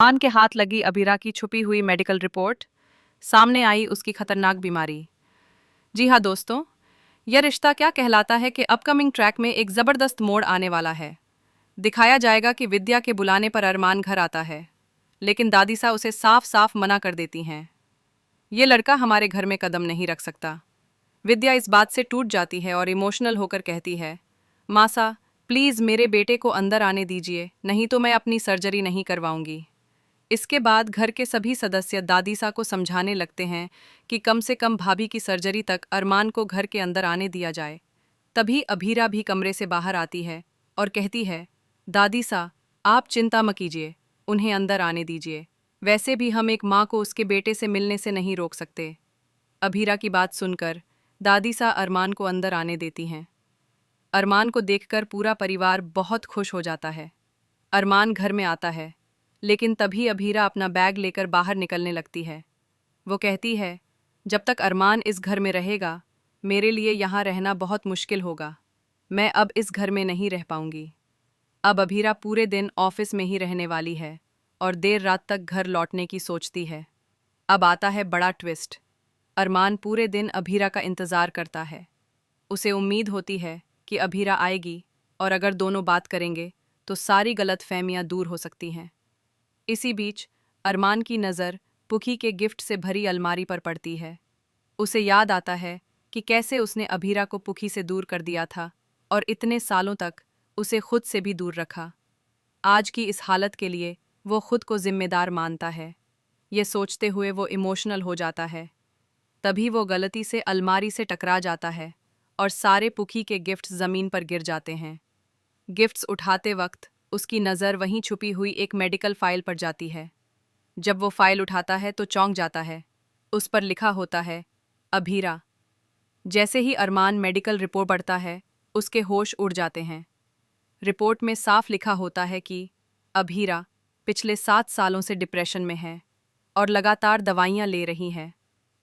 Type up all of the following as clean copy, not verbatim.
अरमान के हाथ लगी अबीरा की छुपी हुई मेडिकल रिपोर्ट। सामने आई उसकी खतरनाक बीमारी। जी हाँ दोस्तों, यह रिश्ता क्या कहलाता है कि अपकमिंग ट्रैक में एक ज़बरदस्त मोड़ आने वाला है। दिखाया जाएगा कि विद्या के बुलाने पर अरमान घर आता है, लेकिन दादीसा उसे साफ साफ मना कर देती हैं। ये लड़का हमारे घर में कदम नहीं रख सकता। विद्या इस बात से टूट जाती है और इमोशनल होकर कहती है, मासा प्लीज़ मेरे बेटे को अंदर आने दीजिए, नहीं तो मैं अपनी सर्जरी नहीं करवाऊंगी। इसके बाद घर के सभी सदस्य दादीसा को समझाने लगते हैं कि कम से कम भाभी की सर्जरी तक अरमान को घर के अंदर आने दिया जाए। तभी अभीरा भी कमरे से बाहर आती है और कहती है, दादीसा आप चिंता मत कीजिए, उन्हें अंदर आने दीजिए। वैसे भी हम एक माँ को उसके बेटे से मिलने से नहीं रोक सकते। अभीरा की बात सुनकर दादीसा अरमान को अंदर आने देती हैं। अरमान को देखकर पूरा परिवार बहुत खुश हो जाता है। अरमान घर में आता है, लेकिन तभी अभीरा अपना बैग लेकर बाहर निकलने लगती है। वो कहती है, जब तक अरमान इस घर में रहेगा, मेरे लिए यहाँ रहना बहुत मुश्किल होगा। मैं अब इस घर में नहीं रह पाऊंगी। अब अभीरा पूरे दिन ऑफिस में ही रहने वाली है और देर रात तक घर लौटने की सोचती है। अब आता है बड़ा ट्विस्ट। अरमान पूरे दिन अभीरा का इंतज़ार करता है। उसे उम्मीद होती है कि अभीरा आएगी और अगर दोनों बात करेंगे तो सारी गलतफहमियां दूर हो सकती हैं। इसी बीच अरमान की नज़र पुखी के गिफ्ट से भरी अलमारी पर पड़ती है। उसे याद आता है कि कैसे उसने अभीरा को पुखी से दूर कर दिया था और इतने सालों तक उसे खुद से भी दूर रखा। आज की इस हालत के लिए वो खुद को जिम्मेदार मानता है। ये सोचते हुए वो इमोशनल हो जाता है। तभी वो गलती से अलमारी से टकरा जाता है और सारे पुखी के गिफ्ट्स ज़मीन पर गिर जाते हैं। गिफ्ट्स उठाते वक्त उसकी नज़र वहीं छुपी हुई एक मेडिकल फाइल पर जाती है। जब वो फाइल उठाता है तो चौंक जाता है। उस पर लिखा होता है, अभीरा। जैसे ही अरमान मेडिकल रिपोर्ट पढ़ता है, उसके होश उड़ जाते हैं। रिपोर्ट में साफ लिखा होता है कि अभीरा पिछले 7 सालों से डिप्रेशन में है और लगातार दवाइयाँ ले रही है।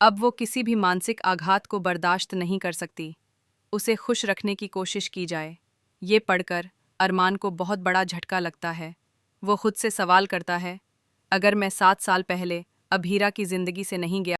अब वो किसी भी मानसिक आघात को बर्दाश्त नहीं कर सकती। उसे खुश रखने की कोशिश की जाए। ये पढ़कर अरमान को बहुत बड़ा झटका लगता है। वो खुद से सवाल करता है, अगर मैं 7 साल पहले अभीरा की ज़िंदगी से नहीं गया